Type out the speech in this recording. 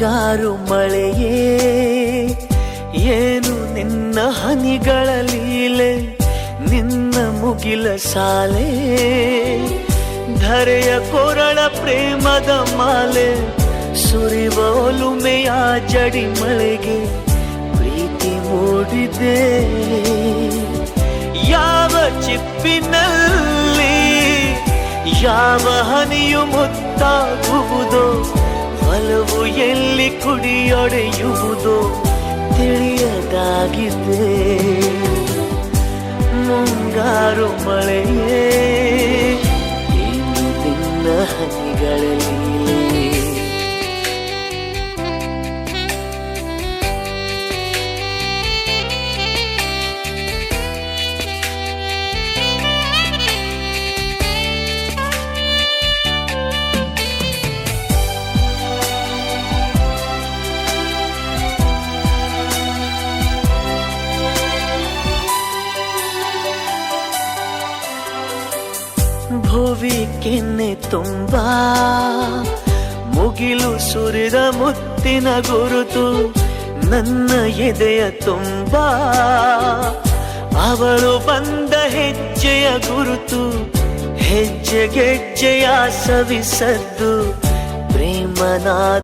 ಮುಂಗಾರು ಮಳೆಯೇ ಏನು ನಿನ್ನ ಹನಿಗಳ ಲೀಲೆ, ನಿನ್ನ ಮುಗಿಲ ಸಾಲೆ ಧರೆಯ ಕೊರಳ ಪ್ರೇಮದ ಮಾಲೆ, ಸುರಿವ ಒಲುಮೆಯ ಜಡಿ ಮಳೆಗೆ ಪ್ರೀತಿ ಮೂಡಿದೆ. ಯಾವ ಚಿಪ್ಪಿನಲ್ಲಿ ಯಾವ ಹನಿಯು ಮುತ್ತಾಗುವುದೋ, ಒಲವು ಎಲ್ಲಿ ಕುಡಿಯೊಡೆಯುವುದೋ ತಿಳಿಯದಾಗಿದೆ. ಮುಂಗಾರು ಮಳೆಯೇ ಏನು ನಿನ್ನ ಹನಿಗಳಲ್ಲಿ. ಭುವಿ ಕೆನ್ನೆ ತುಂಬಾ ಮುಗಿಲು ಸುರಿದ ಮುತ್ತಿನ ಗುರುತು, ನನ್ನ ಎದೆಯ ತುಂಬಾ ಅವಳು ಬಂದ ಹೆಜ್ಜೆಯ ಗುರುತು, ಹೆಜ್ಜೆಗೆಜ್ಜೆಯ ಸವಿಸದ್ದು ಪ್ರೇಮನಾದ